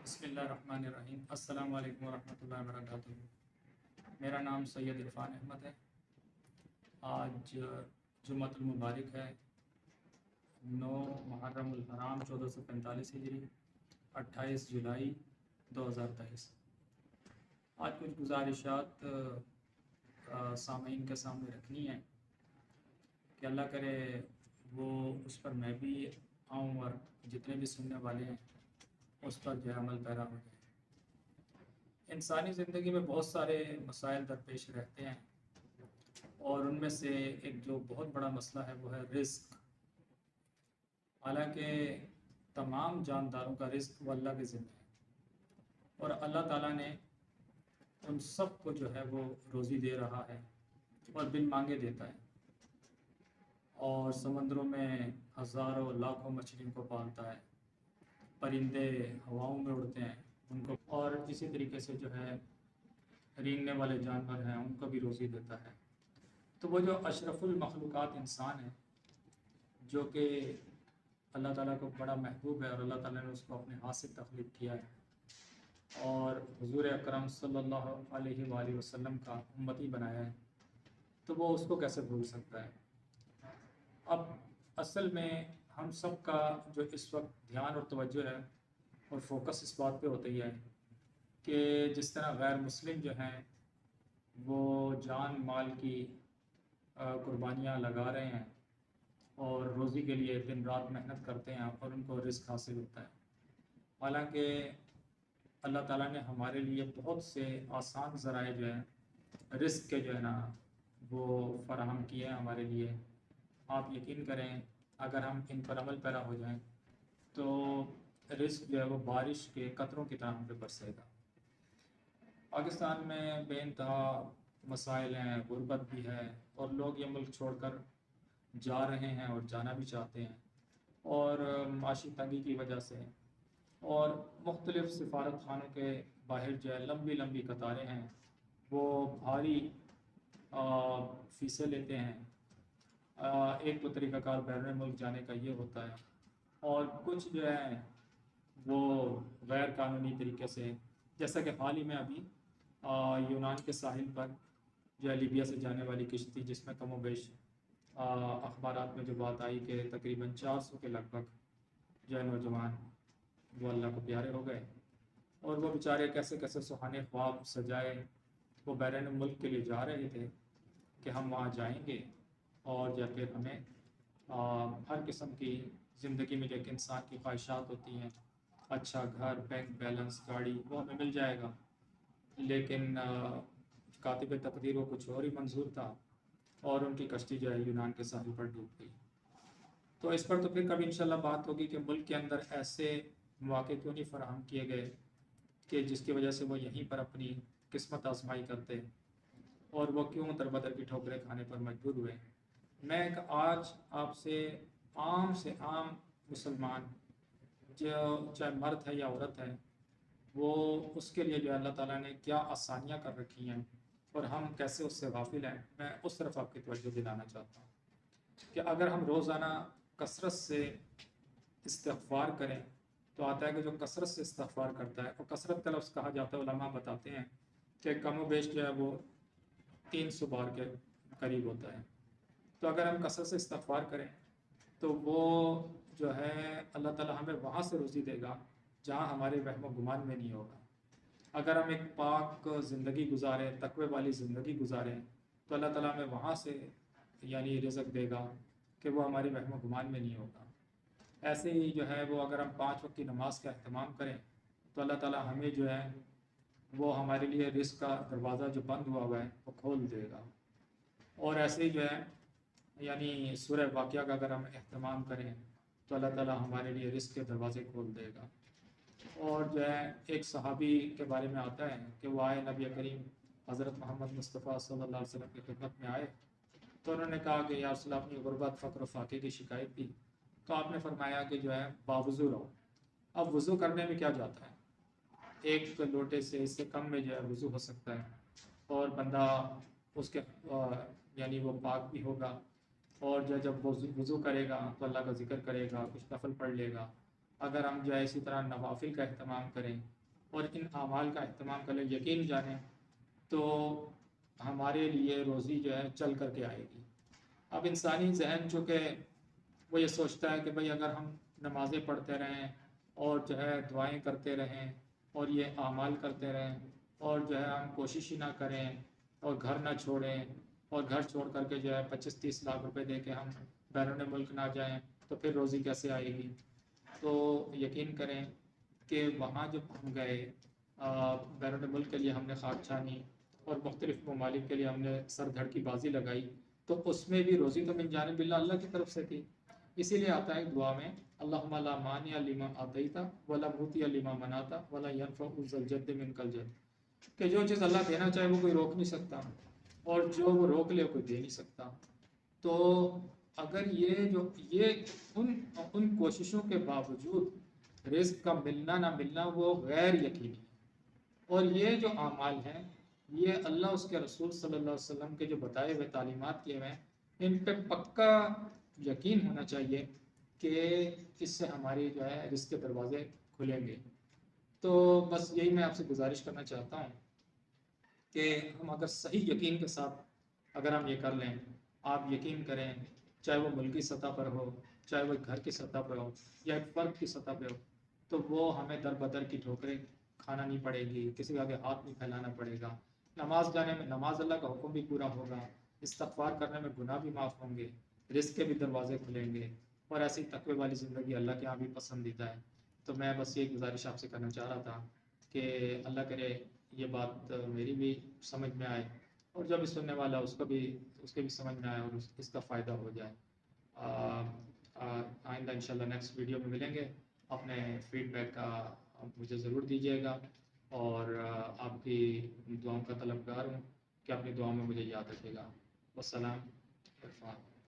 بسم اللہ الرحمن الرحیم۔ السلام علیکم ورحمۃ اللہ وبرکاتہ۔ میرا نام سید عرفان احمد ہے۔ آج جمعۃ المبارک ہے، 9 محرم الحرام 1445 ہجری، 28 جولائی 2023۔ آج کچھ گزارشات سامعین کے سامنے رکھنی ہیں کہ اللہ کرے وہ اس پر میں بھی آؤں اور جتنے بھی سننے والے ہیں اس پر جو ہے عمل پیرا ہو جائے۔ انسانی زندگی میں بہت سارے مسائل درپیش رہتے ہیں، اور ان میں سے ایک جو بہت بڑا مسئلہ ہے وہ ہے رزق۔ حالانکہ تمام جانداروں کا رزق وہ اللہ کے ذمہ ہے، اور اللہ تعالیٰ نے ان سب کو جو ہے وہ روزی دے رہا ہے اور بن مانگے دیتا ہے، اور سمندروں میں ہزاروں لاکھوں مچھلیوں کو پالتا ہے، پرندے ہواؤں میں اڑتے ہیں ان کو، اور اسی طریقے سے جو ہے رینگنے والے جانور ہیں ان کو بھی روزی دیتا ہے۔ تو وہ جو اشرف المخلوقات انسان ہے، جو کہ اللہ تعالیٰ کو بڑا محبوب ہے، اور اللہ تعالیٰ نے اس کو اپنے ہاتھ سے تخلیق کیا ہے اور حضور اکرم صلی اللہ علیہ وآلہ وسلم کا امتی بنایا ہے، تو وہ اس کو کیسے بھول سکتا ہے؟ اب اصل میں ہم سب کا جو اس وقت دھیان اور توجہ ہے اور فوکس اس بات پہ ہوتی ہے کہ جس طرح غیر مسلم جو ہیں وہ جان مال کی قربانیاں لگا رہے ہیں اور روزی کے لیے دن رات محنت کرتے ہیں اور ان کو رزق حاصل ہوتا ہے۔ حالانکہ اللہ تعالیٰ نے ہمارے لیے بہت سے آسان ذرائع جو ہیں رزق کے جو ہے نا وہ فراہم کیے ہیں ہمارے لیے۔ آپ یقین کریں اگر ہم ان پر عمل پیرا ہو جائیں تو رزق جو ہے وہ بارش کے قطروں کی طرح ہم پہ برسے گا۔ پاکستان میں بے انتہا مسائل ہیں، غربت بھی ہے، اور لوگ یہ ملک چھوڑ کر جا رہے ہیں اور جانا بھی چاہتے ہیں، اور معاشی تنگی کی وجہ سے، اور مختلف سفارت خانوں کے باہر جو ہے لمبی لمبی قطاریں ہیں، وہ بھاری فیسیں لیتے ہیں۔ ایک تو طریقہ کار بیرون ملک جانے کا یہ ہوتا ہے، اور کچھ جو ہے وہ غیر قانونی طریقے سے، جیسا کہ حال ہی میں ابھی یونان کے ساحل پر جو ہے لیبیا سے جانے والی کشتی، جس میں کم و بیش اخبارات میں جو بات آئی کہ تقریباً 400 کے لگ بھگ جو ہے نوجوان وہ اللہ کو پیارے ہو گئے، اور وہ بیچارے کیسے کیسے سہانے خواب سجائے وہ بیرون ملک کے لیے جا رہے تھے کہ ہم وہاں جائیں گے، اور یا پھر ہمیں ہر قسم کی زندگی میں جو ایک انسان کی خواہشات ہوتی ہیں، اچھا گھر، بینک بیلنس، گاڑی، وہ ہمیں مل جائے گا۔ لیکن کاتب تقدیر کو کچھ اور ہی منظور تھا، اور ان کی کشتی جو ہے یونان کے ساحل پر ڈوب گئی۔ تو اس پر تو پھر کبھی انشاءاللہ بات ہوگی کہ ملک کے اندر ایسے مواقع کیوں نہیں فراہم کیے گئے کہ جس کی وجہ سے وہ یہیں پر اپنی قسمت آزمائی کرتے، اور وہ کیوں در بدر کی ٹھوکریں کھانے پر مجبور ہوئے۔ میں آج آپ سے عام مسلمان، جو چاہے مرد ہے یا عورت ہے، وہ اس کے لیے جو اللہ تعالیٰ نے کیا آسانیاں کر رکھی ہیں اور ہم کیسے اس سے غافل ہیں، میں اس طرف آپ کی توجہ دلانا چاہتا ہوں کہ اگر ہم روزانہ کثرت سے استغفار کریں تو آتا ہے کہ جو کثرت سے استغفار کرتا ہے، اور کثرت کا لفظ کہا جاتا ہے، علماء بتاتے ہیں کہ کم و بیش جو ہے وہ 300 بار کے قریب ہوتا ہے۔ تو اگر ہم کثرت سے استغفار کریں تو وہ جو ہے اللہ تعالیٰ ہمیں وہاں سے روزی دے گا جہاں ہمارے وہم و گمان میں نہیں ہوگا۔ اگر ہم ایک پاک زندگی گزاریں، تقوی والی زندگی گزاریں، تو اللہ تعالیٰ ہمیں وہاں سے یعنی رزق دے گا کہ وہ ہماری وہم و گمان میں نہیں ہوگا۔ ایسے ہی جو ہے وہ اگر ہم 5 وقت کی نماز کا اہتمام کریں تو اللہ تعالیٰ ہمیں جو ہے وہ ہمارے لیے رزق کا دروازہ جو بند ہوا ہے وہ کھول دے گا۔ اور ایسے ہی جو ہے یعنی سورہ واقعہ کا اگر ہم اہتمام کریں تو اللہ تعالیٰ ہمارے لیے رزق کے دروازے کھول دے گا۔ اور جو ہے ایک صحابی کے بارے میں آتا ہے کہ وہ آئے نبی کریم حضرت محمد مصطفیٰ صلی اللہ علیہ وسلم کی خدمت میں آئے، تو انہوں نے کہا کہ یا رسول اللہ، اپنی غربت، فقر و فاقے کی شکایت کی، تو آپ نے فرمایا کہ جو ہے باوضو رہو۔ اب وضو کرنے میں کیا جاتا ہے، ایک لوٹے سے اس سے کم میں جو ہے وضو ہو سکتا ہے، اور بندہ اس کے یعنی وہ پاک بھی ہوگا، اور جو جب وضو کرے گا تو اللہ کا ذکر کرے گا، کچھ نفل پڑھ لے گا۔ اگر ہم جو ہے اسی طرح نوافل کا اہتمام کریں اور ان اعمال کا اہتمام کریں، یقین جانیں تو ہمارے لیے روزی جو ہے چل کر کے آئے گی۔ اب انسانی ذہن چونکہ وہ یہ سوچتا ہے کہ بھئی اگر ہم نمازیں پڑھتے رہیں اور جو ہے دعائیں کرتے رہیں اور یہ اعمال کرتے رہیں اور جو ہے ہم کوشش ہی نہ کریں اور گھر نہ چھوڑیں اور گھر چھوڑ کر کے جو ہے 25-30 لاکھ روپے دے کے ہم بیرون ملک نہ جائیں تو پھر روزی کیسے آئے گی؟ تو یقین کریں کہ وہاں جب ہم گئے بیرون ملک کے لیے ہم نے خاک چھانی اور مختلف ممالک کے لیے ہم نے سر دھڑ کی بازی لگائی، تو اس میں بھی روزی تو من جانب اللہ، اللہ کی طرف سے تھی۔ اسی لیے آتا ہے دعا میں اللہم لا مانع لما آتیت ولا معطی لما منعت ولا ینفع ذا الجد منک الجد، کہ جو چیز اللہ دینا چاہے وہ کوئی روک نہیں سکتا اور جو وہ روک لے کوئی دے نہیں سکتا۔ تو اگر یہ ان کوششوں کے باوجود رزق کا ملنا نہ ملنا وہ غیر یقینی ہے، اور یہ جو اعمال ہیں یہ اللہ اس کے رسول صلی اللہ علیہ وسلم کے جو بتائے ہوئے تعلیمات کیے ہوئے ہیں، ان پہ پکا یقین ہونا چاہیے کہ اس سے ہماری جو ہے رزق کے دروازے کھلیں گے۔ تو بس یہی میں آپ سے گزارش کرنا چاہتا ہوں کہ ہم اگر صحیح یقین کے ساتھ اگر ہم یہ کر لیں، آپ یقین کریں چاہے وہ ملکی سطح پر ہو، چاہے وہ گھر کی سطح پر ہو یا ایک فرد کی سطح پہ ہو، تو وہ ہمیں در بدر کی ٹھوکریں کھانا نہیں پڑے گی، کسی کے آگے ہاتھ نہیں پھیلانا پڑے گا، نماز جانے میں نماز اللہ کا حکم بھی پورا ہوگا، استغفار کرنے میں گناہ بھی معاف ہوں گے، رزق کے بھی دروازے کھلیں گے، اور ایسی تقوی والی زندگی اللہ کے یہاں بھی پسندیدہ ہے۔ تو میں بس یہ گزارش آپ سے کرنا چاہ رہا تھا کہ اللہ کرے یہ بات میری بھی سمجھ میں آئے اور جو بھی سننے والا اس کے بھی سمجھ میں آئے اور اس کا فائدہ ہو جائے۔ آئندہ انشاءاللہ نیکسٹ ویڈیو میں ملیں گے۔ اپنے فیڈ بیک کا مجھے ضرور دیجیے گا، اور آپ کی دعاؤں کا طلبگار ہوں کہ اپنی دعاؤں میں مجھے یاد رکھے گا۔ والسلام عرفان۔